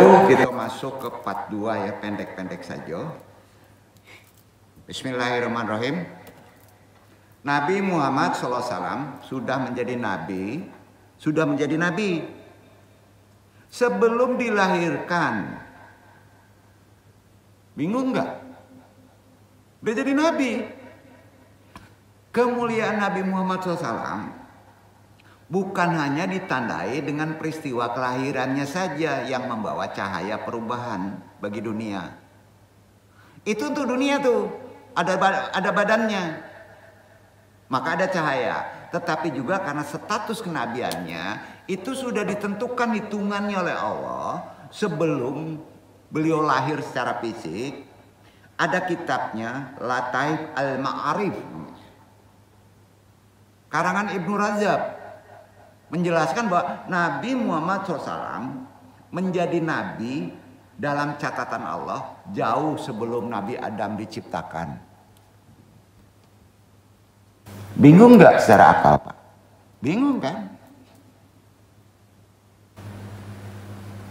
Lalu kita masuk ke part 2 ya, pendek-pendek saja. Bismillahirrahmanirrahim. Nabi Muhammad SAW sudah menjadi nabi, sebelum dilahirkan. Bingung nggak? Udah jadi nabi. Kemuliaan Nabi Muhammad SAW bukan hanya ditandai dengan peristiwa kelahirannya saja yang membawa cahaya perubahan bagi dunia. Itu untuk dunia tuh, ada badannya, maka ada cahaya. Tetapi juga karena status kenabiannya itu sudah ditentukan hitungannya oleh Allah sebelum beliau lahir secara fisik. Ada kitabnya Lataif Al-Ma'arif, karangan Ibnu Rajab, menjelaskan bahwa Nabi Muhammad SAW menjadi nabi dalam catatan Allah jauh sebelum Nabi Adam diciptakan. Bingung nggak secara akal, Pak? Bingung kan?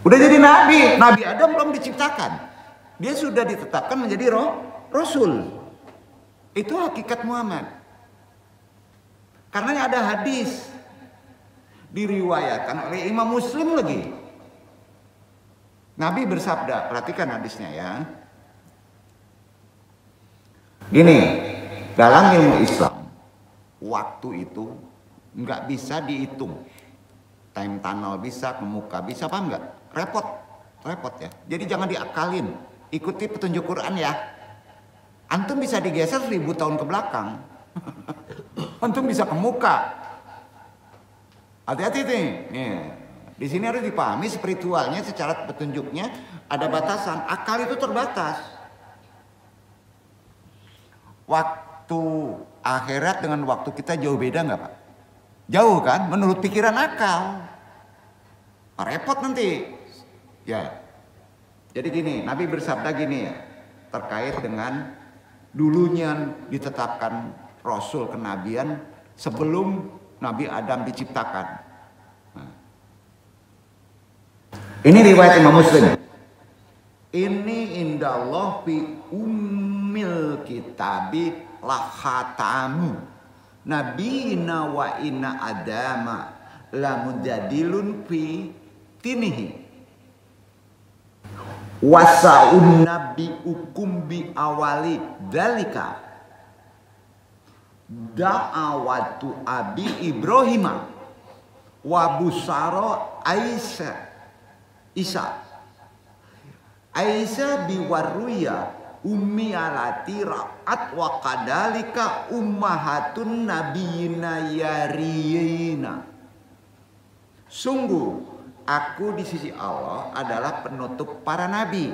Udah jadi nabi, Nabi Adam belum diciptakan. Dia sudah ditetapkan menjadi Rasul. Itu hakikat Muhammad. Karena ada hadis diriwayatkan oleh Imam Muslim lagi. Nabi bersabda, perhatikan hadisnya ya. Gini, dalam ilmu Islam, waktu itu nggak bisa dihitung. Time tunnel bisa, kemuka bisa, apa enggak? Repot ya. Jadi jangan diakalin. Ikuti petunjuk Quran ya. Antum bisa digeser 1000 tahun ke belakang. Antum bisa ke muka. Hati-hati nih. Di sini harus dipahami spiritualnya secara petunjuknya ada batasan. Akal itu terbatas. Waktu akhirat dengan waktu kita jauh beda nggak, Pak? Jauh kan? Menurut pikiran akal. Repot nanti. Ya. Jadi gini, Nabi bersabda gini ya, terkait dengan dulunya ditetapkan Rasul kenabian sebelum Nabi Adam diciptakan. Nah. Ini riwayat Imam Muslim. Ini indallah fi ummil kitabi lahatamu nabiyina wa inna adama lamujadilun fi tinihi. Wasaun nabi ukum bi awali dalika da'awatu abi Ibrahima wa busara Isa biwaruya ummi alati ra'at wa kadalika ummahatun nabiyina yariyina. Sungguh aku di sisi Allah adalah penutup para nabi.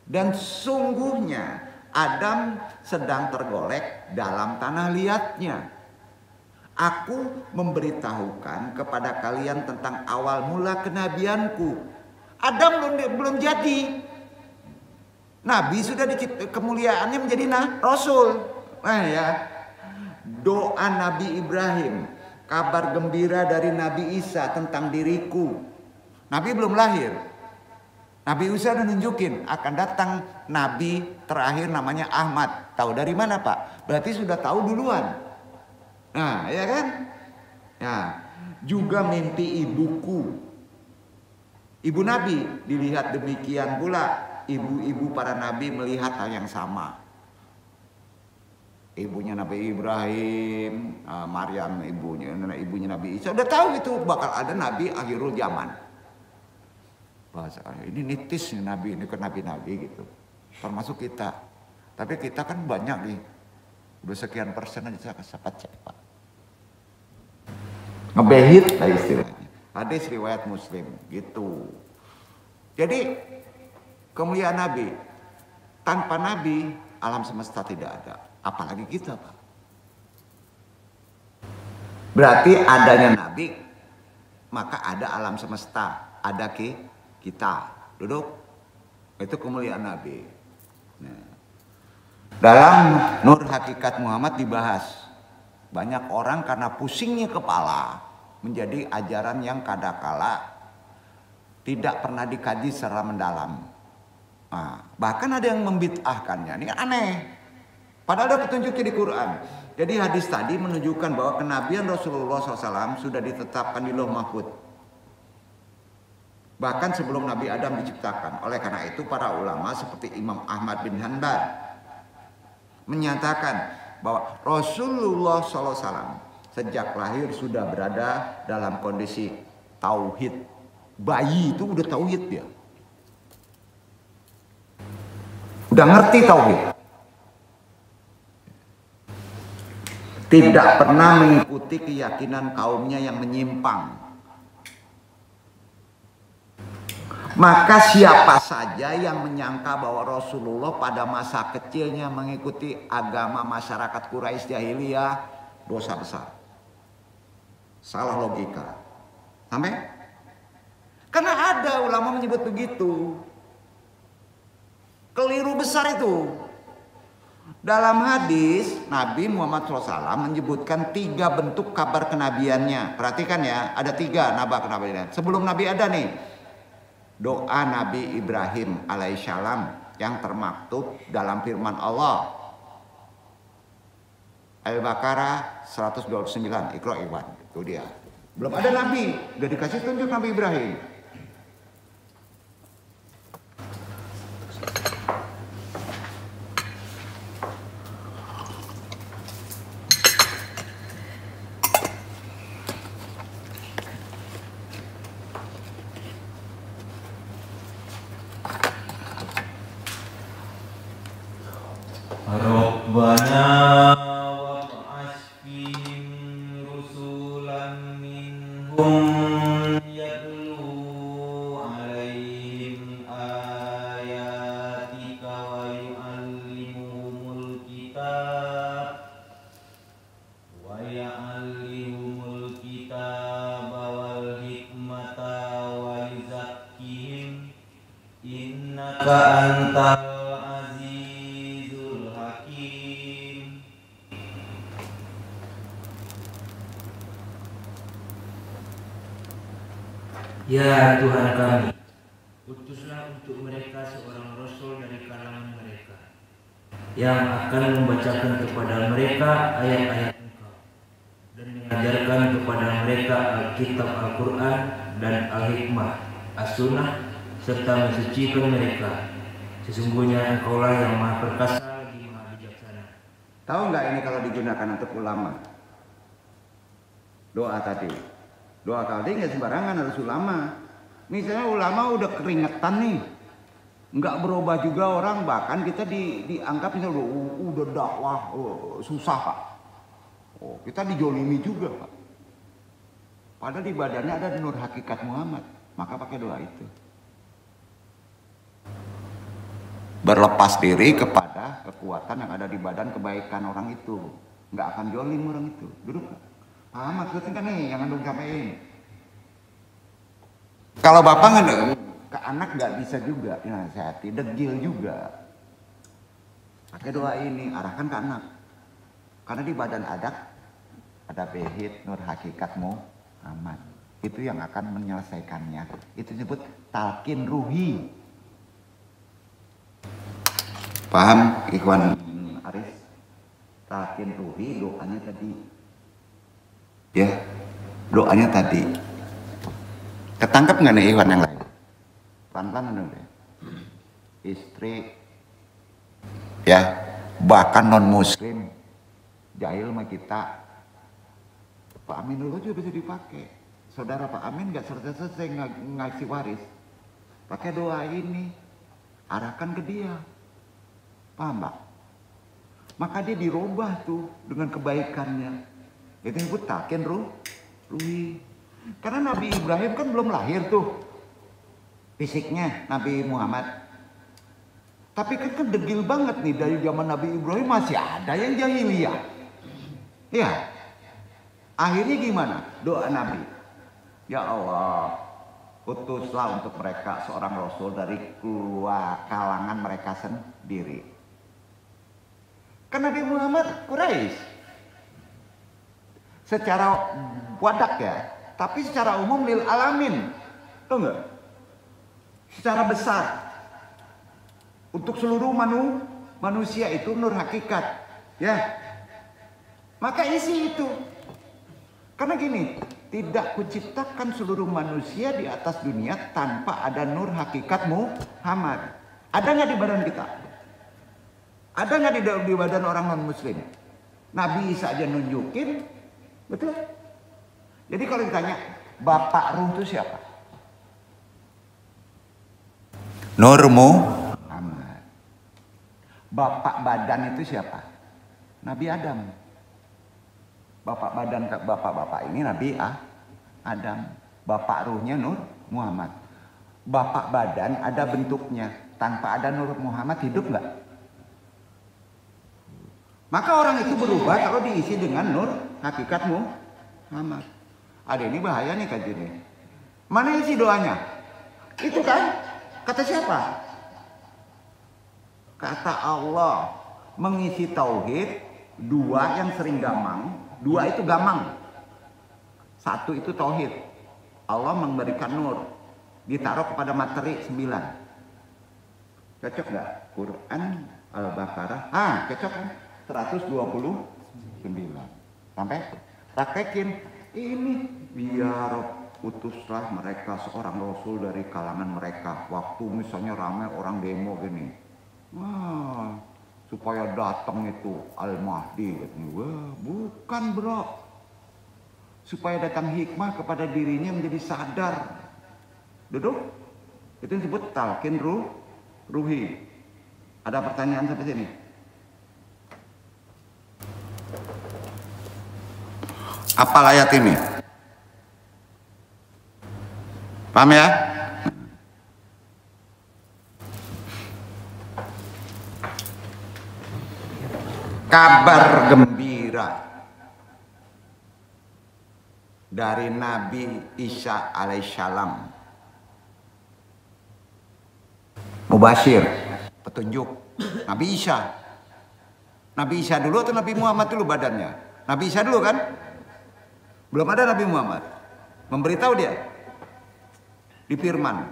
Dan sungguhnya Adam sedang tergolek dalam tanah liatnya. Aku memberitahukan kepada kalian tentang awal mula kenabianku. Adam belum jadi. Nabi sudah kemuliaannya menjadi Rasul. Nah ya. Doa Nabi Ibrahim, kabar gembira dari Nabi Isa tentang diriku. Nabi belum lahir. Nabi Isa udah nunjukin akan datang Nabi terakhir namanya Ahmad. Tahu dari mana, Pak? Berarti sudah tahu duluan. Nah, ya kan? Nah, juga mimpi ibuku. Ibu Nabi dilihat demikian pula. Ibu-ibu para Nabi melihat hal yang sama. Ibunya Nabi Ibrahim, Maryam ibunya Nabi Isa udah tahu itu bakal ada Nabi akhirul zaman. Bahasa ini nitis nih Nabi, ini ke nabi-nabi gitu. Termasuk kita. Tapi kita kan banyak nih. Udah sekian persen aja cepat. Ngebehit lah istilahnya. Hadis riwayat Muslim gitu. Jadi kemuliaan Nabi, tanpa Nabi alam semesta tidak ada. Apalagi kita, Pak. Berarti adanya Nabi, maka ada alam semesta, ada kita. Duduk. Itu kemuliaan Nabi. Nah. Dalam Nur Hakikat Muhammad dibahas. Banyak orang karena pusingnya kepala menjadi ajaran yang kadangkala tidak pernah dikaji secara mendalam. Nah, bahkan ada yang membid'ahkannya. Ini aneh. Padahal ada petunjuknya di Quran. Jadi hadis tadi menunjukkan bahwa kenabian Rasulullah SAW sudah ditetapkan di Lauh Mahfuz. Bahkan sebelum Nabi Adam diciptakan. Oleh karena itu para ulama seperti Imam Ahmad bin Hanbal menyatakan bahwa Rasulullah SAW sejak lahir sudah berada dalam kondisi tauhid. Bayi itu udah tauhid dia. Udah ngerti tauhid. Tidak pernah mengikuti keyakinan kaumnya yang menyimpang. Maka siapa saja yang menyangka bahwa Rasulullah pada masa kecilnya mengikuti agama masyarakat Quraisy jahiliyah, dosa besar. Salah logika. Sampai? Karena ada ulama menyebut begitu. Keliru besar itu. Dalam hadis, Nabi Muhammad SAW menyebutkan 3 bentuk kabar kenabiannya. Perhatikan ya, ada 3 kabar kenabiannya. Sebelum Nabi ada nih, doa Nabi Ibrahim alaihissalam yang termaktub dalam firman Allah. Al-Baqarah 129, Iqra Iwan. Itu dia. Belum ada Nabi, udah dikasih tunjuk Nabi Ibrahim. Rabbana wab'ats fihim rusulan minhum yatlu 'alaihim ayatika wa yu'allimuhumul kitab wal hikmata wa yuzakkihim innaka antal Ya Tuhan kami, utuslah untuk mereka seorang rasul dari kalangan mereka yang akan membacakan kepada mereka ayat-ayat Engkau dan mengajarkan kepada mereka Alkitab Al-Quran dan Al-Hikmah, As-Sunnah, serta mensucikan mereka. Sesungguhnya Engkaulah yang Maha Perkasa lagi Maha Bijaksana. Tahu nggak ini kalau digunakan untuk ulama? Doa tadi. Doa tadi nggak sembarangan, harus ulama. Misalnya ulama udah keringetan nih, nggak berubah juga orang, bahkan kita dianggap misalnya udah dakwah susah Pak. Oh, kita dijolimi juga Pak. Padahal di badannya ada nur hakikat Muhammad, maka pakai doa itu. Berlepas diri kepada kekuatan yang ada di badan kebaikan orang itu, nggak akan jolim orang itu. Duduk. Maksudnya kan nih yang andung sampaiin. Kalau bapak ke anak nggak bisa juga dinasihati, degil juga. Pakai doa ini, arahkan ke anak. Karena di badan ada behit nur hakikatmu aman. Itu yang akan menyelesaikannya. Itu disebut talqin ruhi. Paham Ikhwan Aris? Talqin ruhi doanya tadi. Ya, doanya tadi. Ketangkep nggak nih Iwan yang lain? Pelan-pelan dong deh. Istri, ya, bahkan non Muslim, jahil sama kita. Pak Amin dulu juga bisa dipakai. Saudara Pak Amin nggak selesai ngasih waris, pakai doa ini, arahkan ke dia. Paham Pak? Maka dia dirubah tuh dengan kebaikannya. Itu disebut talqin ruhi. Karena Nabi Ibrahim kan belum lahir tuh fisiknya Nabi Muhammad. Tapi kan degil banget nih, dari zaman Nabi Ibrahim masih ada yang jahiliyah. Ya. Akhirnya gimana? Doa Nabi. Ya Allah, utuslah untuk mereka seorang rasul dari kalangan mereka sendiri. Kan Nabi Muhammad Quraisy. Secara wadak ya, tapi secara umum lil alamin, tahu nggak? secara besar. Untuk seluruh manusia itu nur hakikat. Ya. Maka isi itu. Karena gini, tidak kuciptakan seluruh manusia di atas dunia tanpa ada nur hakikat Muhammad. Ada nggak di badan kita? Ada nggak di badan orang non muslim? Nabi Isa aja nunjukin, betul? Jadi kalau ditanya, Bapak Ruh itu siapa? Nur Muhammad. Bapak badan itu siapa? Nabi Adam. Bapak badan bapak-bapak ini Nabi Adam. Bapak ruhnya Nur Muhammad. Bapak badan ada bentuknya. Tanpa ada Nur Muhammad hidup nggak? Maka orang itu berubah kalau diisi dengan Nur hakikat Muhammad. Ada ini bahaya nih kajian ini. Mana isi doanya? Itu kan kata siapa? Kata Allah. Mengisi tauhid dua yang sering gamang. Dua itu gamang. Satu itu tauhid. Allah memberikan nur. Ditaruh kepada materi 9. Cocok nggak? Quran Al-Baqarah. Cocok kan? 129. Sampai praktekin. Ini biar utuslah mereka seorang rasul dari kalangan mereka. Waktu misalnya ramai orang demo gini. Supaya datang itu Al-Mahdi. Wah, bukan bro. Supaya datang hikmah kepada dirinya menjadi sadar. Duduk. Itu disebut talqin ruhi. Ada pertanyaan sampai sini? Apa ayat ini? Paham ya? Kabar gembira dari Nabi Isa alaihissalam. Mubashir, petunjuk. Nabi Isa. Nabi Isa dulu atau Nabi Muhammad dulu badannya? Nabi Isa dulu kan? Belum ada Nabi Muhammad. Memberitahu dia. Di firman.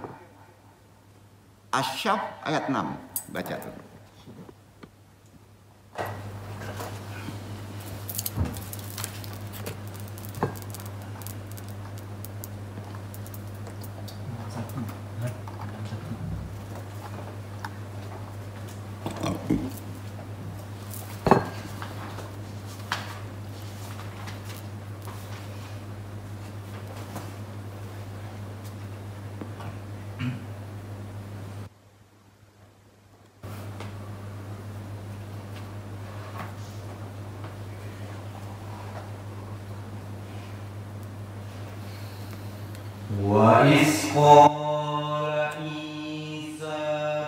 Asy-Syaff ayat 6. Baca tuh. Wa isqala Isa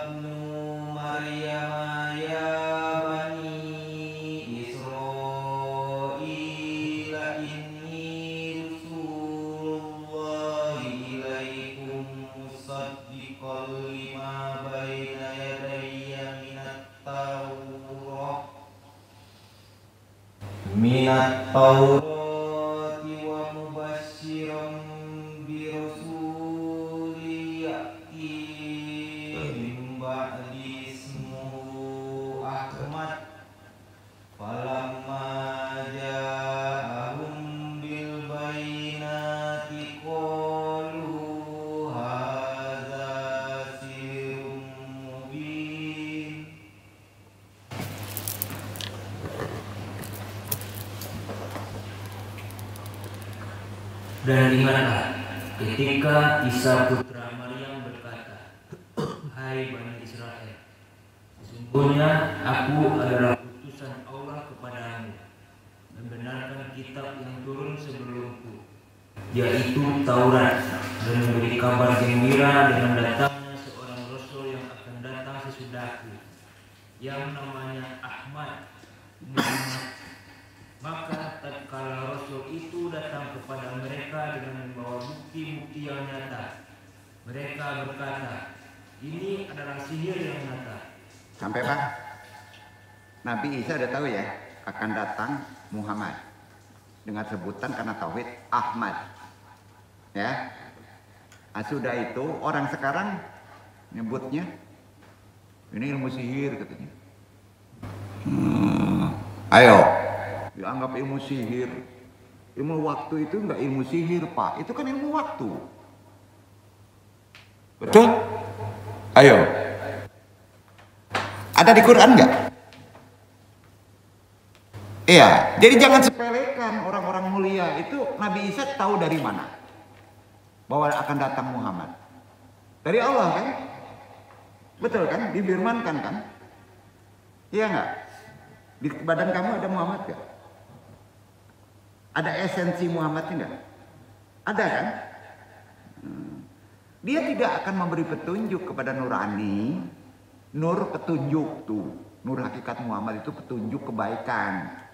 ibnu Maryam ya bani Israila inni rasulullahi ilaikum musaddiqan lima baina yadayya minat Taurati wa mubasysyiran Dan ingatlah ketika Isa putra Maryam berkata, "Hai Bani Israel, sesungguhnya aku adalah utusan Allah kepadamu, membenarkan kitab yang turun sebelumku, yaitu Taurat, dan memberi kabar gembira dengan datangnya seorang Rasul yang akan datang sesudahku, yang namanya Ahmad. Maka tatkala Rasul itu datang kepada mereka dengan membawa bukti-bukti yang nyata, mereka berkata, ini adalah sihir yang nyata." Sampai Pak? Nabi Isa udah tahu ya akan datang Muhammad dengan sebutan karena tauhid Ahmad. Ya. Sudah itu orang sekarang nyebutnya. Ini ilmu sihir katanya. Ayo, dianggap ilmu sihir. Ilmu waktu itu enggak ilmu sihir, Pak. Itu kan ilmu waktu. Betul? Ayo. Ada di Quran enggak? Iya, jadi jangan sepelekan orang-orang mulia itu. Nabi Isa tahu dari mana bahwa akan datang Muhammad? Dari Allah kan? Betul kan? Difirmankan kan? Iya enggak? Di badan kamu ada Muhammad enggak? Ada esensi Muhammad enggak? Ada kan? Dia tidak akan memberi petunjuk kepada nurani. Nur petunjuk tuh. Nur hakikat Muhammad itu petunjuk kebaikan.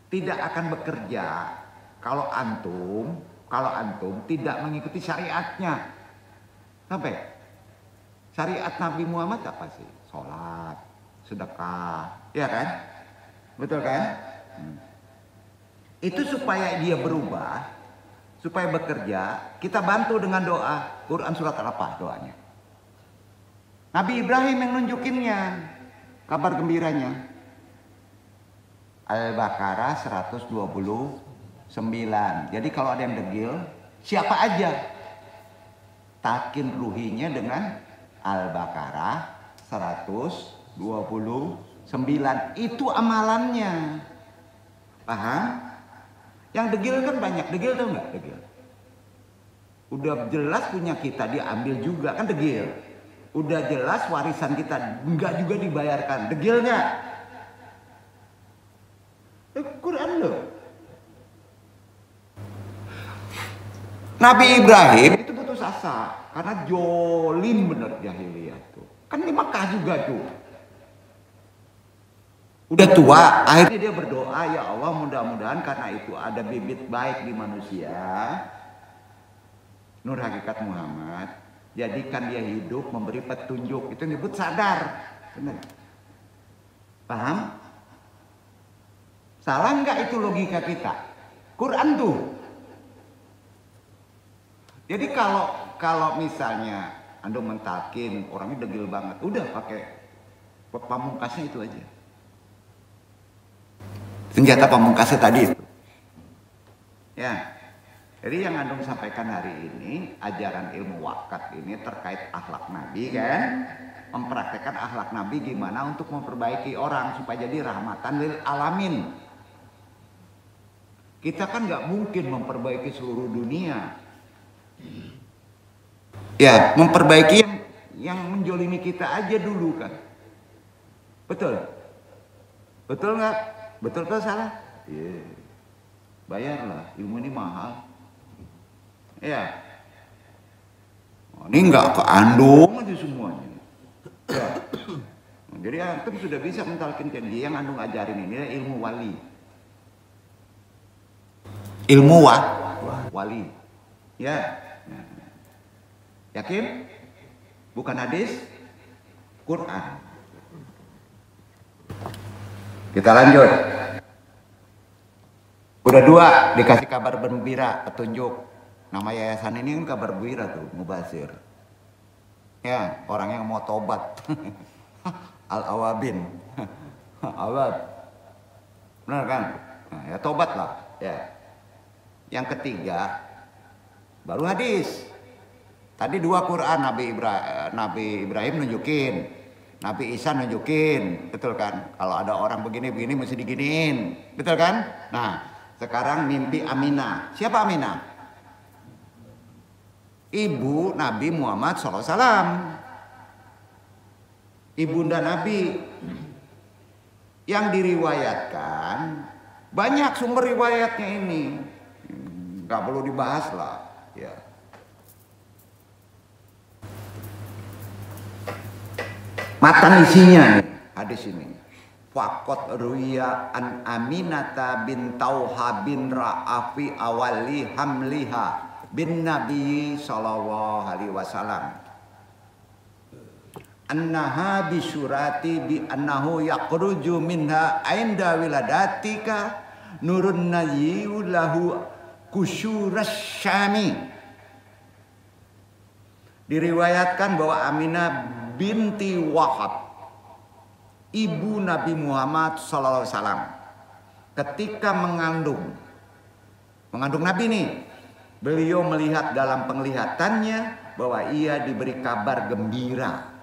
Tidak akan bekerja kalau antum tidak mengikuti syariatnya. Sampai syariat Nabi Muhammad apa sih? Sholat, sedekah, ya kan? Betul kan? Itu supaya dia berubah, supaya bekerja, kita bantu dengan doa. Quran surat apa doanya? Nabi Ibrahim yang nunjukinnya, kabar gembiranya. Al-Baqarah 129. Jadi kalau ada yang degil, siapa aja takin ruhinya dengan Al-Baqarah 129. Itu amalannya. Paham? Yang degil kan banyak. Degil tahu nggak? Degil. Udah jelas punya kita diambil juga kan degil. Udah jelas warisan kita enggak juga dibayarkan. Degil nggak? Quran loh. Nabi Ibrahim itu putus asa karena jolim bener jahiliyah tuh. Kan di Makkah juga tuh. Udah tua, akhirnya dia berdoa, ya Allah mudah-mudahan karena itu ada bibit baik di manusia. Nur hakikat Muhammad, jadikan dia hidup memberi petunjuk. Itu yang disebut sadar. Benar. Paham? Salah nggak itu logika kita? Quran tuh. Jadi kalau misalnya Anda mentalkin orangnya degil banget, udah pakai pamungkasnya itu aja. Senjata pamungkasnya tadi itu. Ya. Jadi yang Anda sampaikan hari ini ajaran ilmu wakat ini terkait akhlak Nabi kan? Mempraktekkan akhlak Nabi gimana untuk memperbaiki orang supaya jadi rahmatan lil alamin. Kita kan nggak mungkin memperbaiki seluruh dunia. Ya, memperbaiki yang menjolimi kita aja dulu kan. Betul? Betul nggak? Betul atau salah? Iya. Bayarlah, ilmu ini mahal. Ya. Ini nggak keandung aja semuanya. Ya. Jadi antum sudah bisa mentalkin dia yang andung ajarin ini ilmu wali. Ilmu wali. Ya. Yakin? Bukan hadis, Quran. Kita lanjut. Udah dua dikasih kabar gembira, petunjuk. Nama yayasan ini kan kabar gembira tuh, mubazir. Ya, orang yang mau tobat. Al-awabin. Awab. Benar kan? Nah, ya tobat lah. Ya. Yang ketiga, baru hadis. Tadi dua Quran, Nabi Ibrahim nunjukin, Nabi Isa nunjukin, betul kan? Kalau ada orang begini-begini mesti diginiin, betul kan? Nah, sekarang mimpi Aminah. Siapa Aminah? Ibu Nabi Muhammad SAW. Ibunda Nabi. Yang diriwayatkan, banyak sumber riwayatnya ini. Gak perlu dibahas lah. Ya. Matan isinya nih, hadis ini. Faqat ruya an Aminata bin Tauha bin Ra'afi awali hamliha bin Nabi sallallahu alaihi wasallam. Annaha bisurati bi annahu yakhruju minha ainda wiladatika nurun nayiu lahu kusyuras syami Diriwayatkan bahwa Aminah binti Wahab, ibu Nabi Muhammad SAW, ketika mengandung Nabi nih, beliau melihat dalam penglihatannya bahwa ia diberi kabar gembira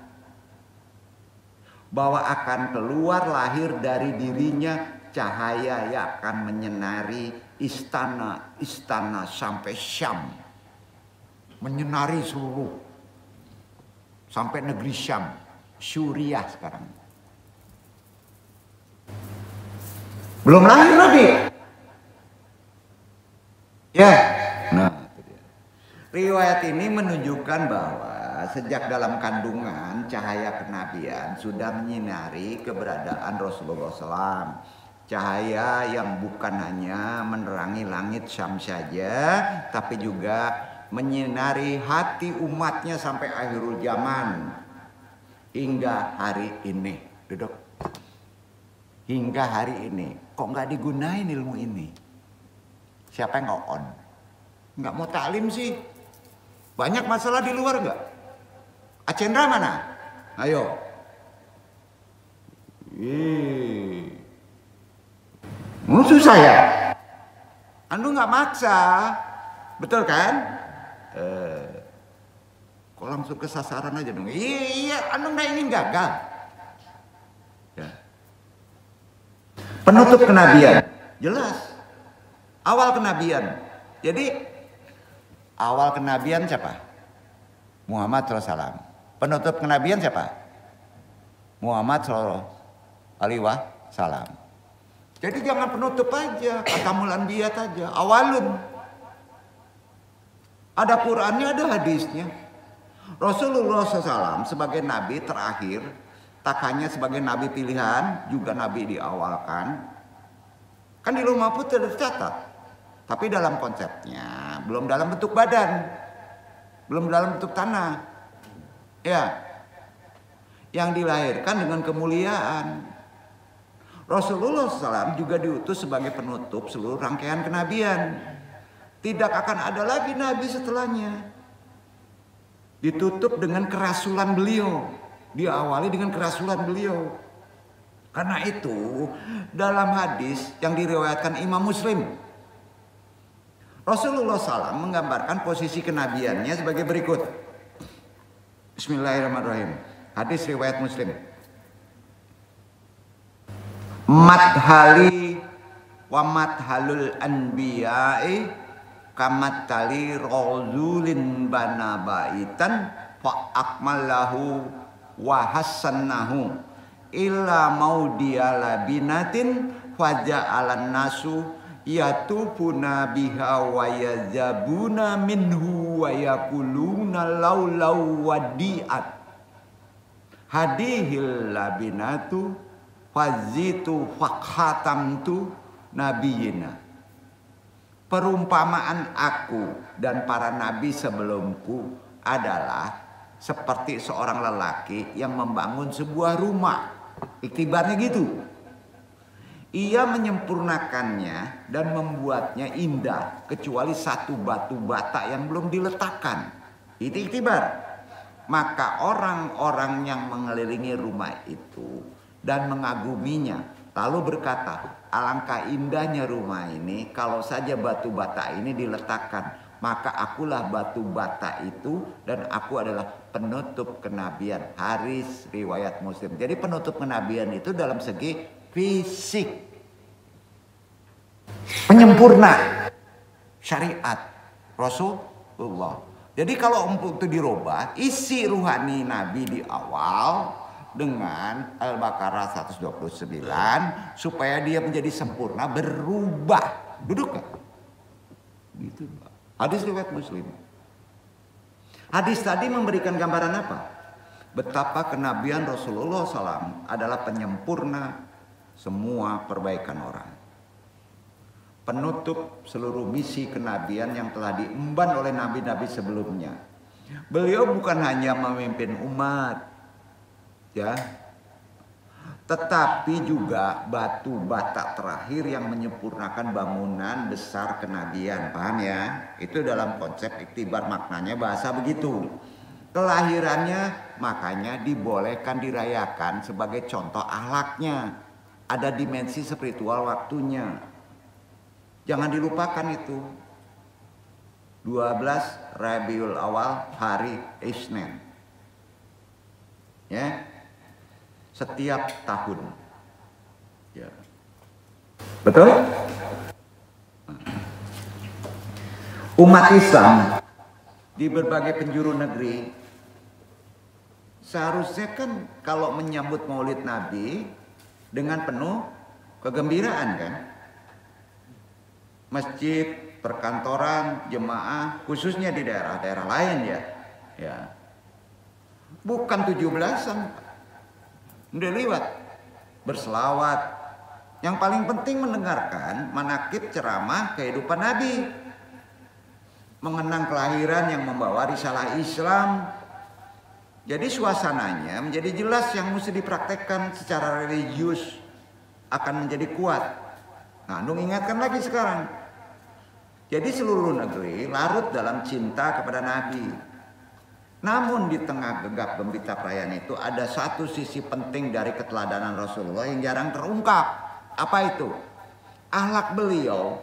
bahwa akan keluar lahir dari dirinya cahaya yang akan menyinari istana sampai Syam, menyinari seluruh sampai negeri Syam, Suriah sekarang. Belum lahir Nabi. Ya. Nah, riwayat ini menunjukkan bahwa sejak dalam kandungan cahaya kenabian sudah menyinari keberadaan Rasulullah SAW. Cahaya yang bukan hanya menerangi langit Syam saja, tapi juga menyinari hati umatnya sampai akhirul zaman hingga hari ini. Duduk. Hingga hari ini kok nggak digunain ilmu ini? Siapa yang on? Nggak mau taklim sih? Banyak masalah di luar nggak? Acendra mana? Ayo. Musuh saya. Anu nggak maksa, betul kan? Kok langsung ke sasaran aja dong? Iya, anu nggak ingin gagal. Ya. Penutup kenabian, jelas. Awal kenabian. Jadi awal kenabian siapa? Muhammad SAW. Penutup kenabian siapa? Muhammad SAW. Jadi jangan penutup aja, khatamul anbiya aja, awalun. Ada Qur'annya, ada hadisnya. Rasulullah SAW sebagai nabi terakhir, tak hanya sebagai nabi pilihan, juga nabi diawalkan. Kan di Lauh Mahfuz sudah tercatat. Tapi dalam konsepnya, belum dalam bentuk badan, belum dalam bentuk tanah. Ya, yang dilahirkan dengan kemuliaan. Rasulullah SAW juga diutus sebagai penutup seluruh rangkaian kenabian. Tidak akan ada lagi nabi setelahnya. Ditutup dengan kerasulan beliau. Diawali dengan kerasulan beliau. Karena itu dalam hadis yang diriwayatkan Imam Muslim, Rasulullah SAW menggambarkan posisi kenabiannya sebagai berikut. Bismillahirrahmanirrahim. Hadis riwayat Muslim. Madhali wa madhalul anbiya'i kamat tali rozulin bana baitan fa akmalahu wa hasannahu illa maudiya labinatin faja'alan nasu yatufuna biha wa yazabuna minhu wa yakuluna laulau wadi'at hadihil labinatu fazitu fakhatamtu nabiyina. Perumpamaan aku dan para nabi sebelumku adalah seperti seorang lelaki yang membangun sebuah rumah. Iktibarnya gitu. Ia menyempurnakannya dan membuatnya indah kecuali satu batu bata yang belum diletakkan. Itu iktibar. Maka orang-orang yang mengelilingi rumah itu dan mengaguminya lalu berkata, alangkah indahnya rumah ini kalau saja batu bata ini diletakkan. Maka akulah batu bata itu dan aku adalah penutup kenabian. Hadis riwayat Muslim. Jadi penutup kenabian itu dalam segi fisik. Penyempurna syariat Rasulullah. Jadi kalau itu dirubah, isi ruhani Nabi di awal dengan Al-Baqarah 129 supaya dia menjadi sempurna berubah. Duduk gak? Gitu, Pak. Hadis riwayat Muslim. Hadis tadi memberikan gambaran apa? Betapa kenabian Rasulullah SAW adalah penyempurna semua perbaikan orang. Penutup seluruh misi kenabian yang telah diemban oleh nabi-nabi sebelumnya. Beliau bukan hanya memimpin umat, ya, tetapi juga batu bata terakhir yang menyempurnakan bangunan besar kenabian. Paham ya? Itu dalam konsep iktibar maknanya bahasa begitu. Kelahirannya makanya dibolehkan dirayakan sebagai contoh akhlaknya. Ada dimensi spiritual waktunya. Jangan dilupakan itu. 12 Rabiul Awal hari Isnin. Ya. Setiap tahun. Ya. Betul? Umat Islam di berbagai penjuru negeri seharusnya kan kalau menyambut Maulid Nabi dengan penuh kegembiraan kan. Masjid, perkantoran, jemaah, khususnya di daerah-daerah lain ya. Ya. Bukan 17-an. Udah lewat. Berselawat. Yang paling penting mendengarkan manakib ceramah kehidupan Nabi. Mengenang kelahiran yang membawa risalah Islam. Jadi suasananya menjadi jelas yang mesti dipraktekkan secara religius akan menjadi kuat. Nah, Andung ingatkan lagi sekarang. Jadi seluruh negeri larut dalam cinta kepada Nabi. Namun di tengah gegap gempita perayaan itu ada satu sisi penting dari keteladanan Rasulullah yang jarang terungkap. Apa itu? Akhlak beliau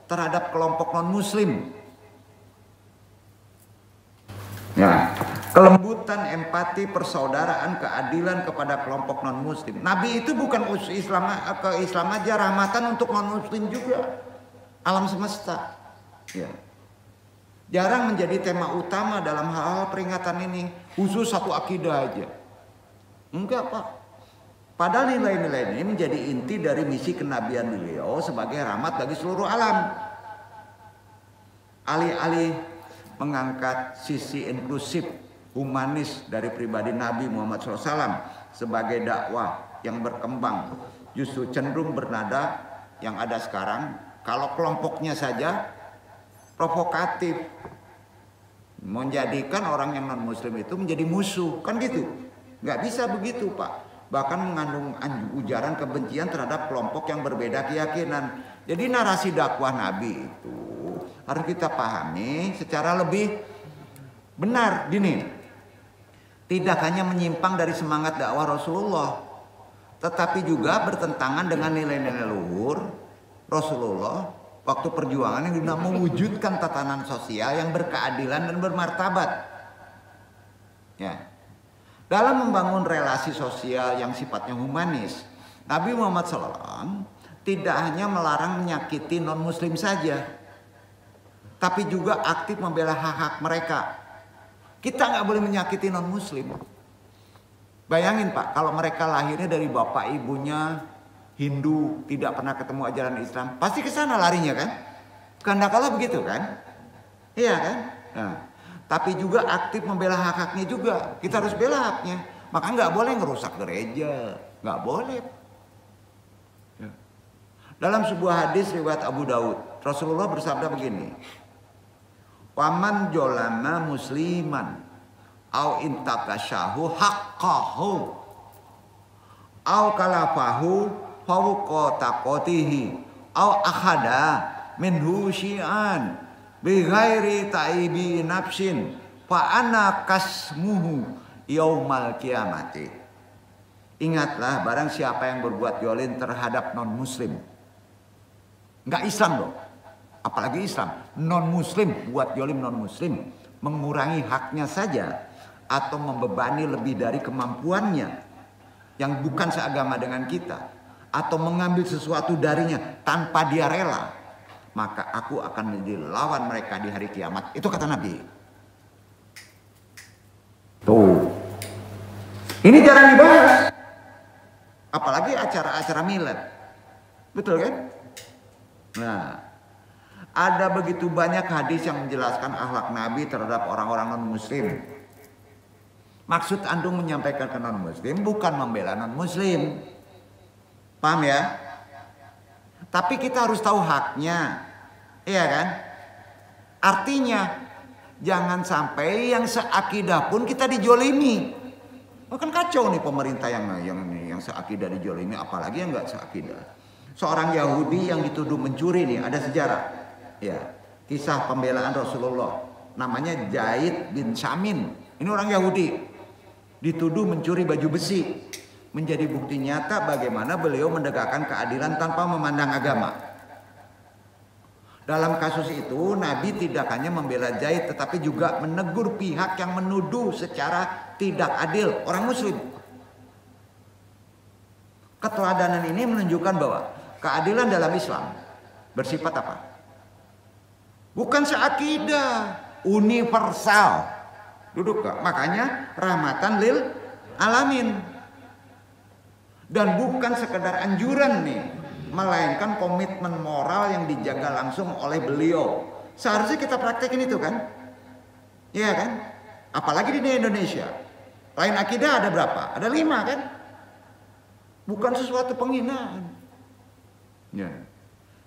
terhadap kelompok non-muslim. Ya, kelembutan, empati, persaudaraan, keadilan kepada kelompok non-muslim. Nabi itu bukan Islam aja, rahmatan untuk non-muslim juga. Alam semesta. Ya. Jarang menjadi tema utama dalam hal-hal peringatan ini. Khusus satu akidah aja. Enggak, Pak. Padahal nilai-nilai ini menjadi inti dari misi kenabian beliau sebagai rahmat bagi seluruh alam. Alih-alih mengangkat sisi inklusif, humanis dari pribadi Nabi Muhammad SAW sebagai dakwah yang berkembang, justru cenderung bernada yang ada sekarang. Kalau kelompoknya saja provokatif, menjadikan orang yang non muslim itu menjadi musuh, kan gitu. Nggak bisa begitu, Pak. Bahkan mengandung ujaran kebencian terhadap kelompok yang berbeda keyakinan. Jadi narasi dakwah Nabi itu harus kita pahami secara lebih benar. Gini, tidak hanya menyimpang dari semangat dakwah Rasulullah, tetapi juga bertentangan dengan nilai-nilai luhur Rasulullah waktu perjuangan yang guna mewujudkan tatanan sosial yang berkeadilan dan bermartabat. Ya. Dalam membangun relasi sosial yang sifatnya humanis, Nabi Muhammad SAW tidak hanya melarang menyakiti non-muslim saja, tapi juga aktif membela hak-hak mereka. Kita nggak boleh menyakiti non-muslim. Bayangin, Pak, kalau mereka lahirnya dari bapak ibunya Hindu, tidak pernah ketemu ajaran Islam, pasti ke sana larinya kan? Kandakala begitu kan? Iya kan? Nah, tapi juga aktif membela hak-haknya juga. Kita harus bela haknya. Maka nggak boleh ngerusak gereja, nggak boleh. Dalam sebuah hadis riwayat Abu Daud, Rasulullah bersabda begini: "Waman jolama musliman, au intakasyahu haqqahu, au kalafahu fawqa taqatihi, au akhada minhu syi'an bi ghairi ta'ibi nafsin fa ana kasmuhu yaumal kiamati." Ingatlah, barang siapa yang berbuat zalim terhadap non muslim, nggak Islam loh, apalagi Islam, non muslim, buat zalim non muslim, mengurangi haknya saja atau membebani lebih dari kemampuannya yang bukan seagama dengan kita, atau mengambil sesuatu darinya tanpa dia rela, maka aku akan menjadi lawan mereka di hari kiamat. Itu kata Nabi. Tuh, ini jarang dibahas, apalagi acara-acara milad, betul kan? Nah, ada begitu banyak hadis yang menjelaskan akhlak Nabi terhadap orang-orang non-muslim. Maksud Andung menyampaikan ke non-muslim bukan membela non-muslim, paham ya? Tapi kita harus tahu haknya, iya kan? Artinya jangan sampai yang seakidah pun kita dijolimi. Kan kacau nih pemerintah yang seakidah dijolimi, apalagi yang nggak seakidah. Seorang Yahudi yang dituduh mencuri nih, ada sejarah, ya, kisah pembelaan Rasulullah. Namanya Zaid bin Samin. Ini orang Yahudi dituduh mencuri baju besi. Menjadi bukti nyata bagaimana beliau menegakkan keadilan tanpa memandang agama. Dalam kasus itu Nabi tidak hanya membela Zaid tetapi juga menegur pihak yang menuduh secara tidak adil orang muslim. Keteladanan ini menunjukkan bahwa keadilan dalam Islam bersifat apa? Bukan seakidah, universal. Duduk Kak. Makanya rahmatan lil alamin. Dan bukan sekedar anjuran nih, melainkan komitmen moral yang dijaga langsung oleh beliau. Seharusnya kita praktekin itu kan? Iya kan? Apalagi di Indonesia. Lain akidah ada berapa? Ada 5 kan? Bukan sesuatu penghinaan. Ya.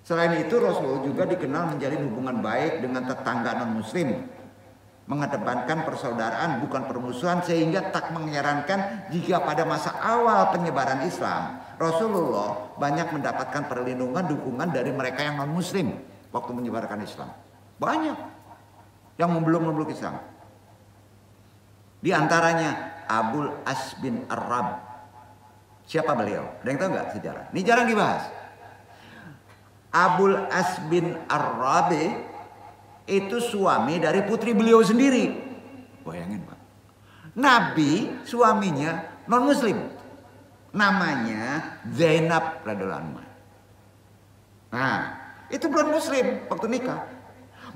Selain itu Rasulullah juga dikenal menjalin hubungan baik dengan tetangga non-muslim. Mengedepankan persaudaraan bukan permusuhan, sehingga tak mengherankan jika pada masa awal penyebaran Islam Rasulullah banyak mendapatkan perlindungan dukungan dari mereka yang non muslim waktu menyebarkan Islam. Banyak yang belum memeluk Islam. Di antaranya Abul As bin Arrab. Siapa beliau? Ada yang tahu nggak sejarah? Ini jarang dibahas. Abul As bin Arrab itu suami dari putri beliau sendiri. Bayangin Pak. Nabi suaminya non muslim. Namanya Zainab radhiyallahu anha. Nah, itu belum muslim waktu nikah.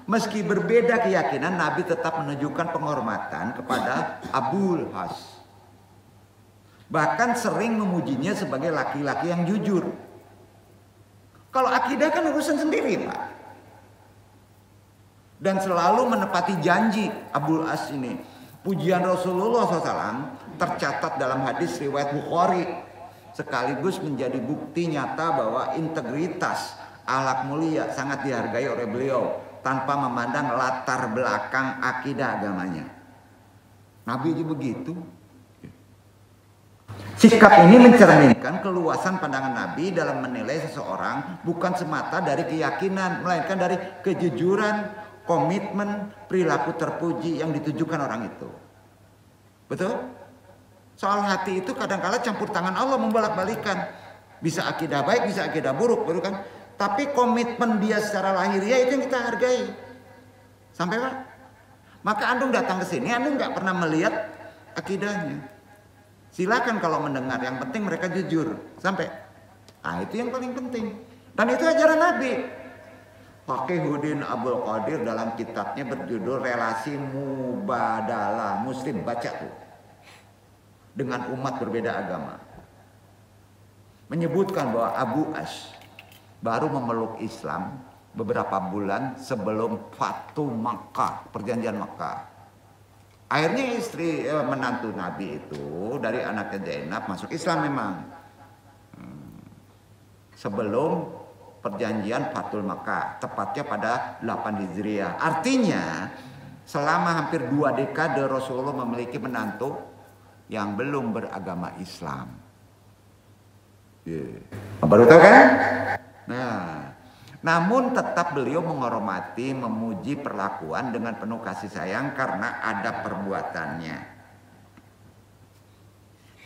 Meski berbeda keyakinan, Nabi tetap menunjukkan penghormatan kepada Abul As. Bahkan sering memujinya sebagai laki-laki yang jujur. Kalau akidah kan urusan sendiri Pak. Dan selalu menepati janji Abul As ini. Pujian Rasulullah SAW tercatat dalam hadis riwayat Bukhari, sekaligus menjadi bukti nyata bahwa integritas akhlak mulia sangat dihargai oleh beliau tanpa memandang latar belakang akidah agamanya. Nabi aja begitu. Sikap ini mencerminkan keluasan pandangan Nabi dalam menilai seseorang bukan semata dari keyakinan, melainkan dari kejujuran, komitmen, perilaku terpuji yang ditujukan orang itu. Betul? Soal hati itu kadang-kala campur tangan Allah membolak-balikan. Bisa akidah baik, bisa akidah buruk, betul kan? Tapi komitmen dia secara lahiriah itu yang kita hargai. Sampai Pak? Maka Antum datang ke sini, Antum nggak pernah melihat akidahnya. Silakan kalau mendengar, yang penting mereka jujur. Sampai. Nah, itu yang paling penting. Dan itu ajaran Nabi. Faqihuddin Abdul Qadir dalam kitabnya berjudul Relasi Mubadalah Muslim, baca tuh, dengan umat berbeda agama, menyebutkan bahwa Abu As baru memeluk Islam beberapa bulan sebelum Fatu Makkah, perjanjian Makkah. Akhirnya istri menantu Nabi itu dari anaknya Zainab masuk Islam memang sebelum perjanjian Fatul Makkah, tepatnya pada 8 Hijriah. Artinya selama hampir 2 dekade Rasulullah memiliki menantu yang belum beragama Islam. Baru tahu kan? Nah, namun tetap beliau menghormati, memuji perlakuan dengan penuh kasih sayang karena ada perbuatannya.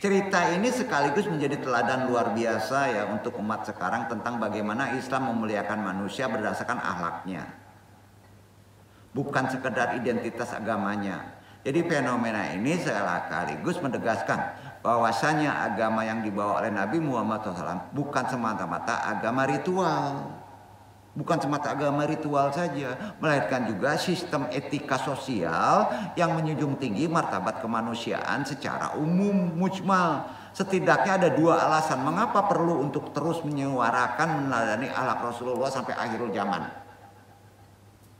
Cerita ini sekaligus menjadi teladan luar biasa ya untuk umat sekarang tentang bagaimana Islam memuliakan manusia berdasarkan akhlaknya, bukan sekedar identitas agamanya. Jadi fenomena ini sekaligus menegaskan bahwasanya agama yang dibawa oleh Nabi Muhammad SAW bukan semata-mata agama ritual. Bukan semata agama ritual saja, melainkan juga sistem etika sosial yang menjunjung tinggi martabat kemanusiaan secara umum, mujmal. Setidaknya ada 2 alasan mengapa perlu untuk terus menyuarakan meneladani akhlak Rasulullah sampai akhirul zaman.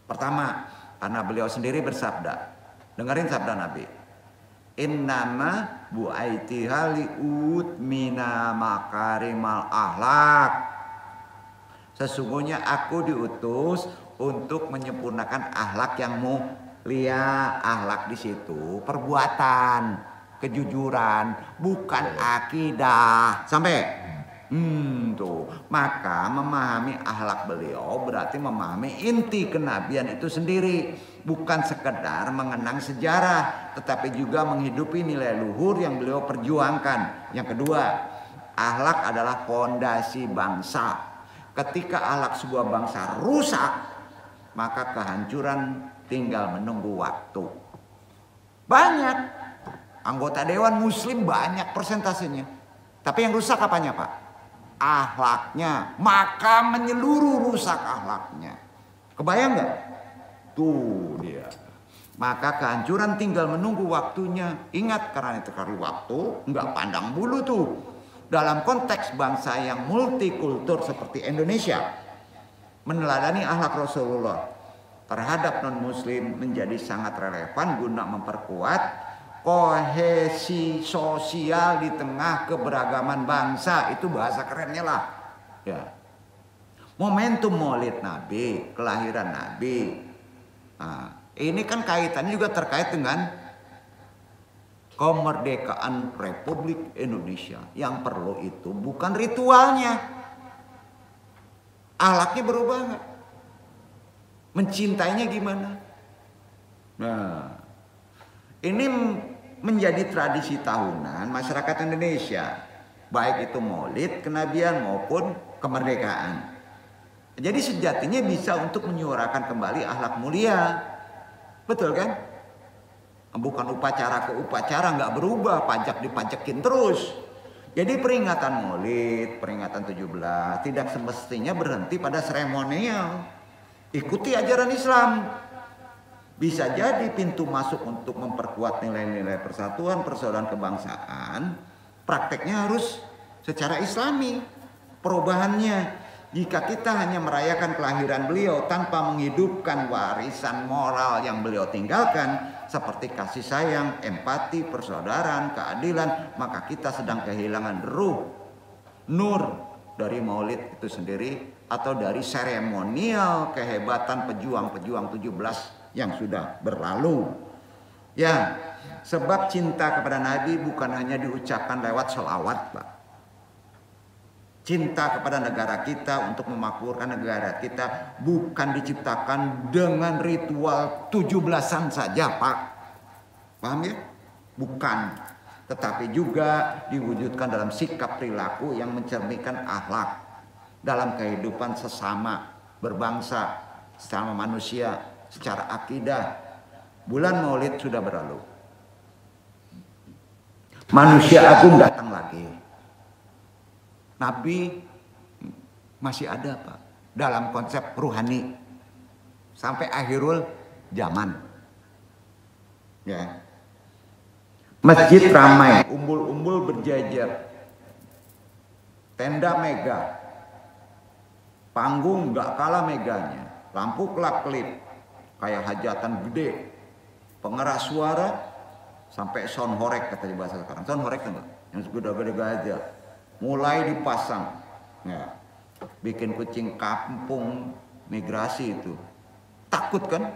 Pertama, karena beliau sendiri bersabda, dengerin sabda Nabi, innama bu'aitiha li'ut mina makarimal ahlak. Sesungguhnya aku diutus untuk menyempurnakan akhlak yang mulia. Akhlak di situ perbuatan, kejujuran, bukan akidah. Sampai. Tuh. Maka memahami akhlak beliau berarti memahami inti kenabian itu sendiri. Bukan sekedar mengenang sejarah, tetapi juga menghidupi nilai luhur yang beliau perjuangkan. Yang kedua, akhlak adalah fondasi bangsa. Ketika akhlak sebuah bangsa rusak, maka kehancuran tinggal menunggu waktu. Banyak anggota dewan muslim, banyak persentasenya. Tapi yang rusak apanya, Pak? Akhlaknya. Maka menyeluruh rusak akhlaknya. Kebayang nggak? Tuh dia. Maka kehancuran tinggal menunggu waktunya. Ingat, karena itu kali waktu nggak pandang bulu tuh. Dalam konteks bangsa yang multikultur seperti Indonesia, meneladani akhlak Rasulullah terhadap non-muslim menjadi sangat relevan guna memperkuat kohesi sosial di tengah keberagaman bangsa. Itu bahasa kerennya lah. Ya. Momentum Maulid Nabi, kelahiran Nabi. Nah, ini kan kaitannya juga terkait dengan kemerdekaan Republik Indonesia. Yang perlu itu bukan ritualnya. Akhlaknya berubah nggak? Mencintainya gimana? Nah, ini menjadi tradisi tahunan masyarakat Indonesia, baik itu Maulid, kenabian maupun kemerdekaan. Jadi sejatinya bisa untuk menyuarakan kembali akhlak mulia, betul kan? Bukan upacara ke upacara, nggak berubah, pajak dipajakin terus. Jadi peringatan Maulid, peringatan 17 tidak semestinya berhenti pada seremonial. Ikuti ajaran Islam. Bisa jadi pintu masuk untuk memperkuat nilai-nilai persatuan, persaudaraan kebangsaan. Prakteknya harus secara Islami. Perubahannya, jika kita hanya merayakan kelahiran beliau tanpa menghidupkan warisan moral yang beliau tinggalkan, seperti kasih sayang, empati, persaudaraan, keadilan, maka kita sedang kehilangan ruh, nur dari Maulid itu sendiri, atau dari seremonial kehebatan pejuang-pejuang 17 yang sudah berlalu. Ya, sebab cinta kepada Nabi bukan hanya diucapkan lewat sholawat, Pak. Cinta kepada negara kita, untuk memakmurkan negara kita, bukan diciptakan dengan ritual 17-an saja, Pak. Paham ya? Bukan. Tetapi juga diwujudkan dalam sikap perilaku yang mencerminkan akhlak dalam kehidupan sesama berbangsa, sesama manusia, secara akidah. Bulan Maulid sudah berlalu. Manusia agung datang lagi. Nabi masih ada, Pak, dalam konsep ruhani sampai akhirul zaman. Ya. Masjid ramai, umbul-umbul berjajar, tenda mega, panggung nggak kalah meganya, lampu kelap-kelip kayak hajatan gede, pengeras suara sampai sound horek, kata di bahasa sekarang. Sound horek tuh, yang gede-gede aja mulai dipasang. Ya. Bikin kucing kampung migrasi itu takut kan,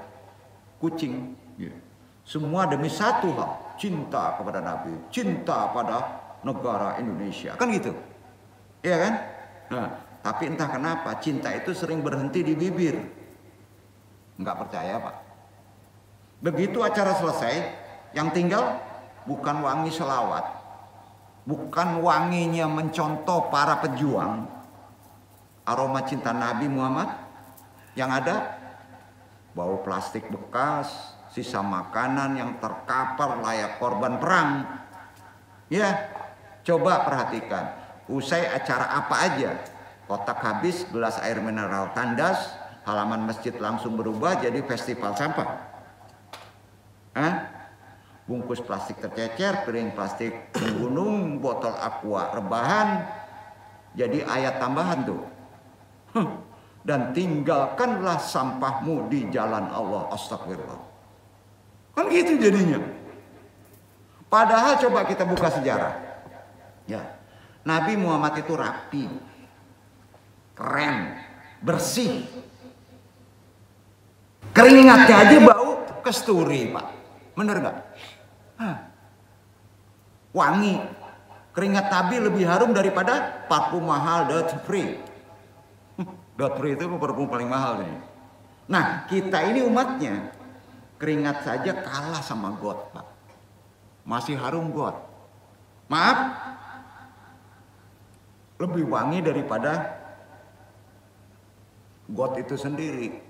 kucing. Ya. Semua demi satu hal, cinta kepada Nabi, cinta pada negara Indonesia, kan gitu, iya kan? Nah, tapi entah kenapa cinta itu sering berhenti di bibir. Nggak percaya, Pak? Begitu acara selesai, yang tinggal bukan wangi selawat, bukan wanginya mencontoh para pejuang, aroma cinta Nabi Muhammad, yang ada bau plastik bekas, sisa makanan yang terkapar layak korban perang. Ya, coba perhatikan. Usai acara apa aja, kotak habis, gelas air mineral kandas, halaman masjid langsung berubah jadi festival sampah. Bungkus plastik tercecer, piring plastik menggunung, botol aqua rebahan, jadi ayat tambahan tuh. Dan tinggalkanlah sampahmu di jalan Allah. Astagfirullah. Kan gitu jadinya. Padahal coba kita buka sejarah. Ya, Nabi Muhammad itu rapi, keren, bersih. Keringatnya aja bau kesturi, Pak. Bener gak? Wangi. Keringat Nabi lebih harum daripada parfum mahal Duty Free. Duty Free itu parfum paling mahal nih. Nah, kita ini umatnya, keringat saja kalah sama God, Pak. Masih harum God. Maaf, lebih wangi daripada God itu sendiri.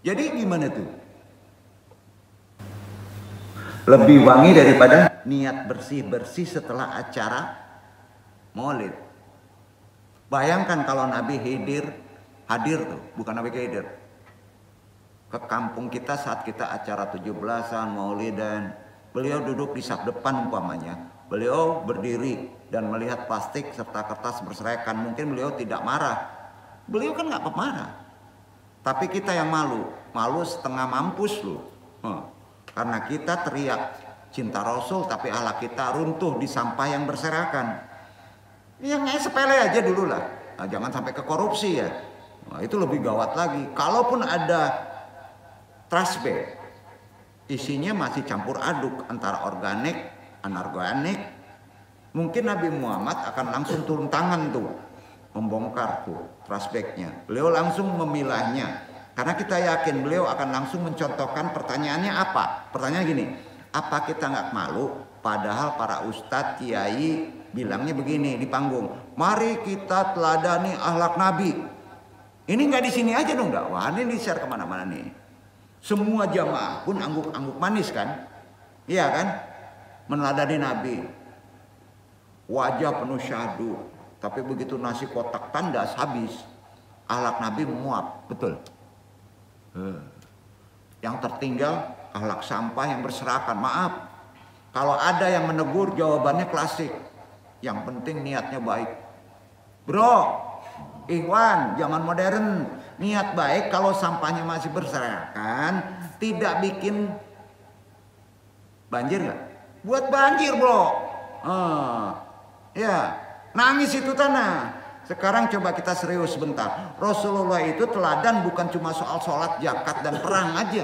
Jadi gimana tuh? Lebih wangi daripada niat bersih-bersih setelah acara Maulid. Bayangkan kalau Nabi hadir tuh, bukan Nabi hadir, ke kampung kita saat kita acara 17-an, Maulidan. Beliau duduk di sak depan umpamanya. Beliau berdiri dan melihat plastik serta kertas berserakan. Mungkin beliau tidak marah. Beliau kan nggak pemarah. Tapi kita yang malu setengah mampus loh. Karena kita teriak cinta Rasul tapi akhlak kita runtuh di sampah yang berserakan. Yang sepele aja dulu lah. Nah, jangan sampai ke korupsi ya. Nah, itu lebih gawat lagi. Kalaupun ada trash bag, isinya masih campur aduk antara organik, anorganik. Mungkin Nabi Muhammad akan langsung turun tangan tuh, membongkar tuh trash bagnya. Beliau langsung memilahnya. Karena kita yakin beliau akan langsung mencontohkan pertanyaannya apa? Pertanyaan gini, apa kita nggak malu? Padahal para ustadz, kiai bilangnya begini di panggung, mari kita teladani akhlak Nabi. Ini nggak di sini aja dong dakwah, ini di-share kemana-mana nih. Semua jamaah pun angguk-angguk manis kan? Iya kan? Meneladani Nabi. Wajah penuh syahdu, tapi begitu nasi kotak tandas habis, akhlak Nabi memuap, betul. Yang tertinggal akhlak sampah yang berserakan. Maaf, kalau ada yang menegur jawabannya klasik, yang penting niatnya baik. Bro, Ikhwan, zaman modern, niat baik kalau sampahnya masih berserakan, tidak bikin banjir nggak? Buat banjir bro. Ya, nangis itu tanah. Sekarang coba kita serius sebentar. Rasulullah itu teladan bukan cuma soal sholat, zakat, dan perang aja.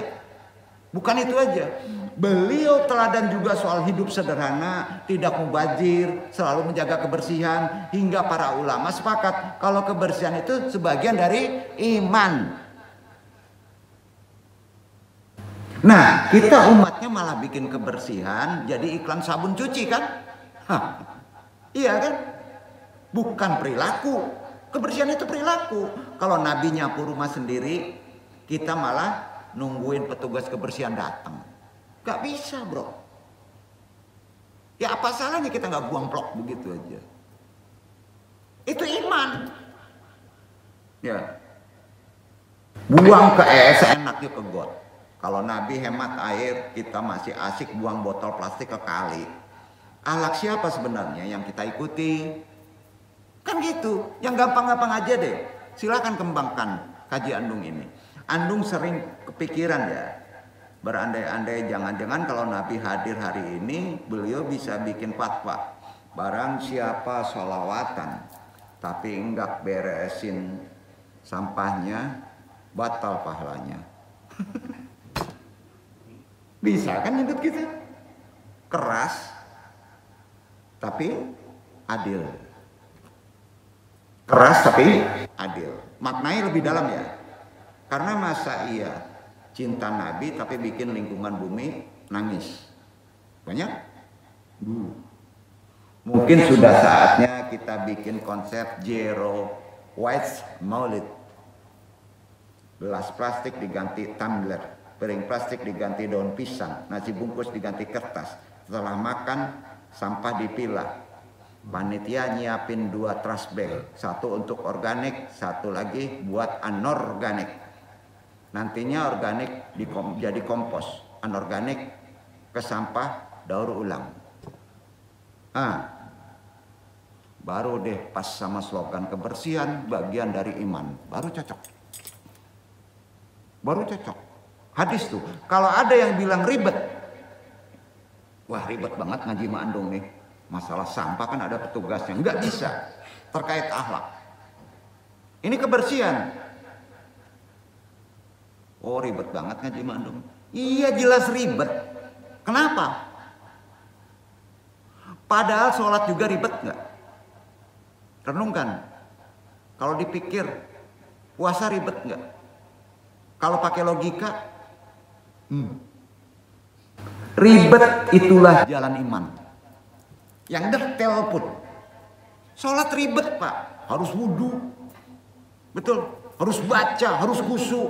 Bukan itu aja. Beliau teladan juga soal hidup sederhana, tidak mubazir, selalu menjaga kebersihan. Hingga para ulama sepakat kalau kebersihan itu sebagian dari iman. Nah, kita umatnya malah bikin kebersihan jadi iklan sabun cuci kan? Iya kan? Bukan perilaku. Kebersihan itu perilaku. Kalau Nabi nyapu rumah sendiri, kita malah nungguin petugas kebersihan datang. Gak bisa bro. Ya apa salahnya kita gak buang plok begitu aja. Itu iman. Ya. Buang ke seenaknya ke got. Kalau Nabi hemat air, kita masih asik buang botol plastik ke kali. Akhlak siapa sebenarnya yang kita ikuti? Kan gitu, yang gampang-gampang aja deh. Silakan kembangkan kaji Andung ini. Andung sering kepikiran ya, berandai-andai jangan-jangan kalau Nabi hadir hari ini, beliau bisa bikin fatwa. Barang siapa sholawatan, tapi enggak beresin sampahnya, batal pahalanya. Bisa kan nyebut gitu? Keras, tapi adil. Keras tapi adil. Maknanya lebih dalam ya. Karena masa iya cinta Nabi tapi bikin lingkungan bumi nangis. Banyak? Mungkin sudah saatnya kita bikin konsep zero waste maulid. Gelas plastik diganti tumbler, piring plastik diganti daun pisang, nasi bungkus diganti kertas. Setelah makan sampah dipilah. Panitia nyiapin 2 trash bag, 1 untuk organik, 1 lagi buat anorganik. Nantinya organik jadi kompos, anorganik ke sampah daur ulang. Baru deh pas sama slogan kebersihan bagian dari iman, baru cocok. Baru cocok. Hadis tuh, kalau ada yang bilang ribet, wah ribet banget ngaji Ma Andung nih. Masalah sampah kan ada petugasnya, nggak bisa terkait akhlak. Ini kebersihan. Oh ribet banget ngaji Ma Andung. Iya jelas ribet. Kenapa? Padahal sholat juga ribet nggak? Renungkan. Kalau dipikir, puasa ribet nggak? Kalau pakai logika, ribet itulah jalan iman. Yang detail pun. Sholat ribet Pak, harus wudhu. Betul, harus baca, harus khusyuk.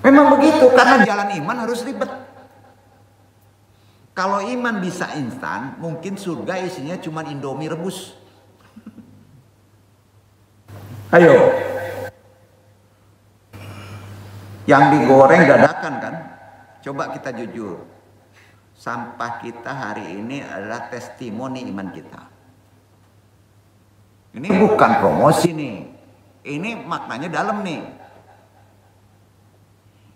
Memang begitu, karena jalan iman harus ribet. Kalau iman bisa instan, mungkin surga isinya cuma Indomie rebus. Ayo. Yang digoreng dadakan kan? Coba kita jujur. Sampah kita hari ini adalah testimoni iman kita. Ini bukan promosi nih. Ini maknanya dalam nih.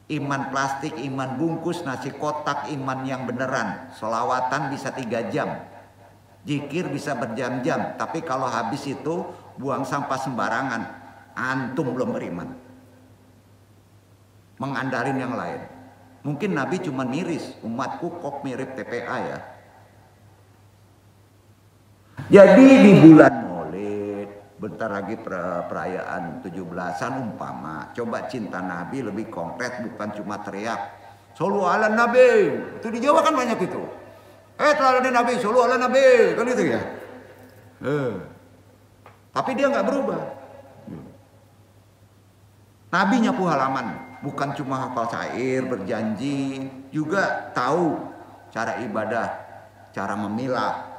Iman plastik, iman bungkus, nasi kotak, iman yang beneran. Sholawatan bisa 3 jam. Zikir bisa berjam-jam. Tapi kalau habis itu buang sampah sembarangan, antum belum beriman. Mengandalin yang lain. Mungkin Nabi cuma miris, umatku kok mirip TPA ya. Jadi di bulan Maulid, bentar lagi perayaan 17-an umpama. Coba cinta Nabi lebih konkret, bukan cuma teriak. Shollu ala Nabi. Itu di Jawa kan banyak itu. Teladani Nabi, shollu ala Nabi. Kan itu ya. Tapi dia nggak berubah. Nabi nyapu halaman, bukan cuma hafal syair, berjanji, juga tahu cara ibadah, cara memilah.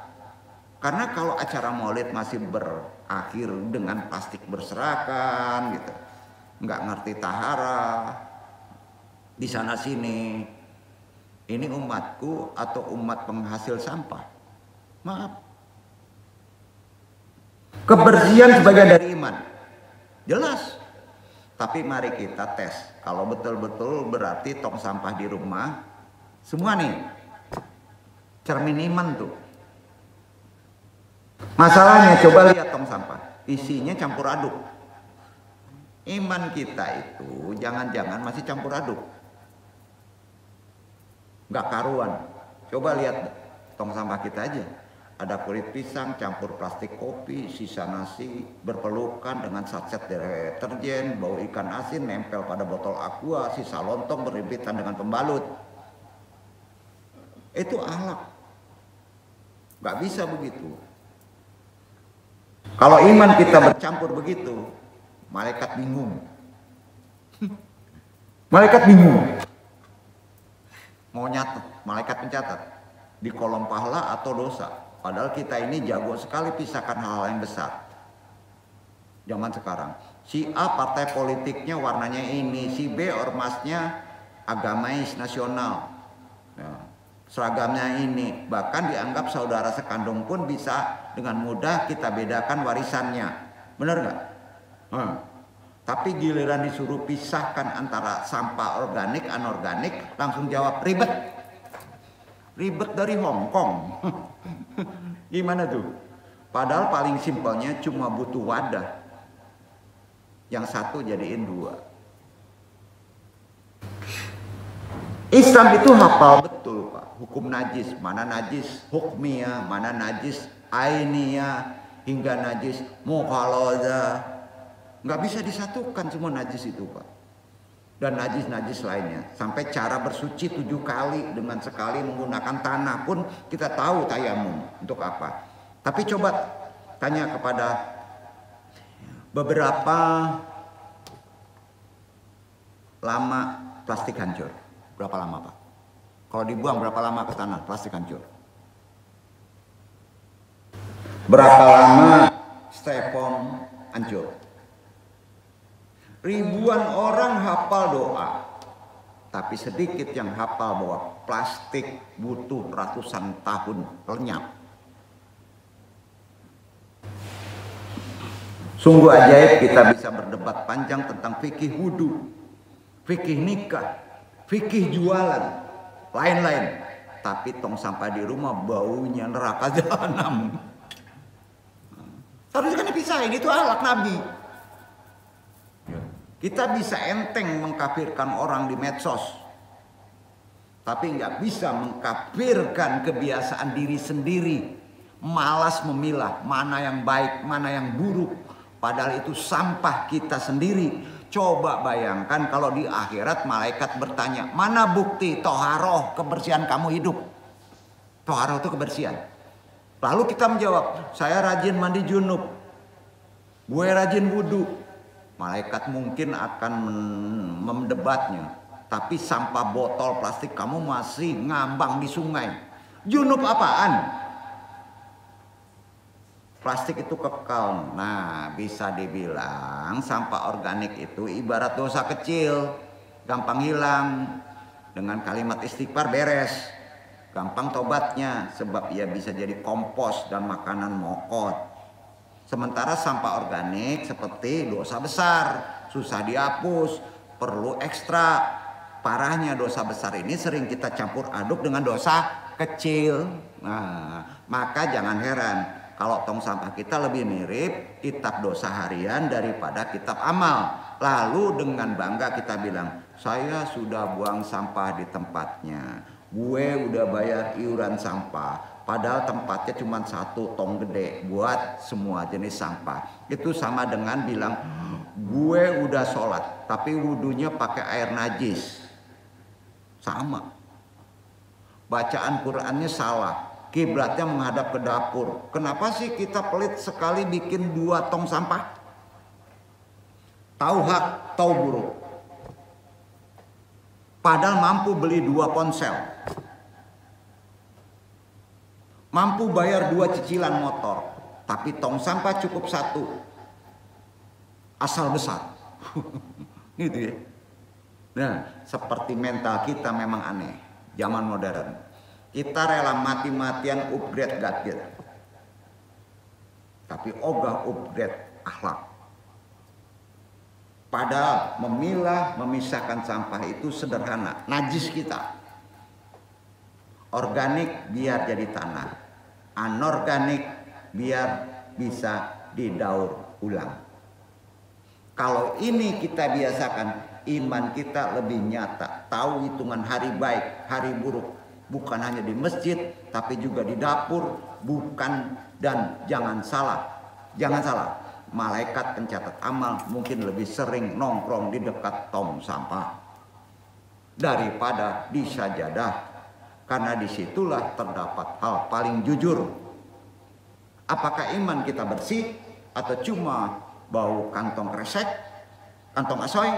Karena kalau acara Maulid masih berakhir dengan plastik berserakan gitu, nggak ngerti tahara, di sana sini, ini umatku atau umat penghasil sampah? Maaf. Kebersihan sebagian dari iman, jelas. Tapi mari kita tes. Kalau betul-betul berarti tong sampah di rumah, semua nih cermin iman tuh. Masalahnya coba lihat tong sampah, isinya campur aduk. Iman kita itu jangan-jangan masih campur aduk, nggak karuan. Coba lihat tong sampah kita aja. Ada kulit pisang campur plastik kopi, sisa nasi berpelukan dengan satset deterjen, bau ikan asin nempel pada botol aqua, sisa lontong berhimpitan dengan pembalut. Itu akhlak. Nggak bisa begitu. Kalau iman kita bercampur begitu, malaikat bingung. Malaikat bingung. Mau nyatet, malaikat mencatat di kolom pahala atau dosa. Padahal kita ini jago sekali pisahkan hal-hal yang besar. Zaman sekarang, si A partai politiknya warnanya ini, si B ormasnya agamais nasional, ya, seragamnya ini. Bahkan dianggap saudara sekandung pun bisa dengan mudah kita bedakan warisannya. Benar nggak? Tapi giliran disuruh pisahkan antara sampah organik, anorganik, langsung jawab ribet. Ribet dari Hong Kong. Gimana tuh? Padahal paling simpelnya cuma butuh wadah. Yang satu jadiin 2. Islam itu hafal betul Pak. Hukum najis, mana najis hukmiyah, mana najis ainiyah, hingga najis mukhaladzah. Nggak bisa disatukan semua najis itu Pak. Dan najis-najis lainnya. Sampai cara bersuci 7 kali dengan sekali menggunakan tanah pun kita tahu tayamum untuk apa. Tapi coba tanya kepada beberapa lama plastik hancur. Berapa lama Pak? Kalau dibuang berapa lama ke tanah plastik hancur? Berapa lama styrofoam hancur? Ribuan orang hafal doa, tapi sedikit yang hafal bahwa plastik butuh ratusan tahun lenyap. Sungguh ajaib kita bisa berdebat panjang tentang fikih wudu, fikih nikah, fikih jualan, lain-lain. Tapi tong sampah di rumah baunya neraka jahanam. Harusnya kan dipisahin, itu akhlak Nabi. Kita bisa enteng mengkafirkan orang di medsos. Tapi nggak bisa mengkafirkan kebiasaan diri sendiri. Malas memilah mana yang baik, mana yang buruk. Padahal itu sampah kita sendiri. Coba bayangkan kalau di akhirat malaikat bertanya, mana bukti toharoh kebersihan kamu hidup? Toharoh itu kebersihan. Lalu kita menjawab, saya rajin mandi junub, gue rajin wudhu. Malaikat mungkin akan mendebatnya. Tapi sampah botol plastik kamu masih ngambang di sungai. Junub apaan? Plastik itu kekal. Nah, bisa dibilang sampah organik itu ibarat dosa kecil. Gampang hilang. Dengan kalimat istighfar beres. Gampang tobatnya. Sebab ia bisa jadi kompos dan makanan mokot. Sementara sampah organik seperti dosa besar. Susah dihapus. Perlu ekstra. Parahnya dosa besar ini sering kita campur aduk dengan dosa kecil. Nah, maka jangan heran kalau tong sampah kita lebih mirip kitab dosa harian daripada kitab amal. Lalu dengan bangga kita bilang, saya sudah buang sampah di tempatnya. Gue udah bayar iuran sampah. Padahal tempatnya cuma 1 tong gede buat semua jenis sampah. Itu sama dengan bilang, gue udah sholat tapi wudunya pakai air najis. Sama. Bacaan Qurannya salah. Kiblatnya menghadap ke dapur. Kenapa sih kita pelit sekali bikin 2 tong sampah? Tahu hak, tahu buruk. Padahal mampu beli 2 ponsel. Mampu bayar 2 cicilan motor. Tapi tong sampah cukup 1. Asal besar. Gitu ya. Nah, seperti mental kita memang aneh. Zaman modern. Kita rela mati-matian upgrade gadget. Tapi ogah upgrade akhlak. Padahal memilah, memisahkan sampah itu sederhana. Najis kita. Organik biar jadi tanah. Anorganik biar bisa didaur ulang. Kalau ini kita biasakan, iman kita lebih nyata. Tahu hitungan hari baik, hari buruk. Bukan hanya di masjid, tapi juga di dapur. Bukan, dan jangan salah. Jangan salah. Malaikat pencatat amal mungkin lebih sering nongkrong di dekat tong sampah daripada di sajadah. Karena disitulah terdapat hal paling jujur. Apakah iman kita bersih atau cuma bau kantong kresek, kantong asoy,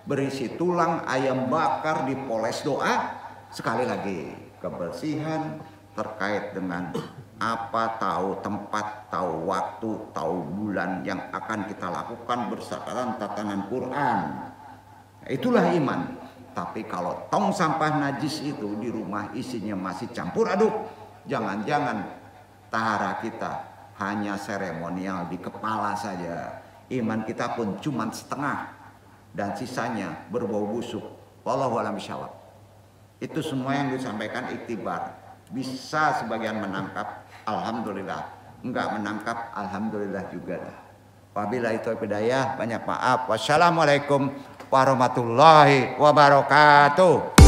berisi tulang ayam bakar dipoles doa? Sekali lagi, kebersihan terkait dengan apa, tahu tempat, tahu waktu, tahu bulan yang akan kita lakukan berdasarkan tatanan Quran. Itulah iman. Tapi kalau tong sampah najis itu di rumah isinya masih campur aduk, jangan-jangan tahara kita hanya seremonial di kepala saja. Iman kita pun cuma setengah dan sisanya berbau busuk. Wallahu a'lam bishawab. Itu semua yang disampaikan iktibar. Bisa sebagian menangkap, alhamdulillah. Enggak menangkap, alhamdulillah juga. Wabillahi taufiq hidayah, banyak maaf. Wassalamualaikum warahmatullahi wabarakatuh.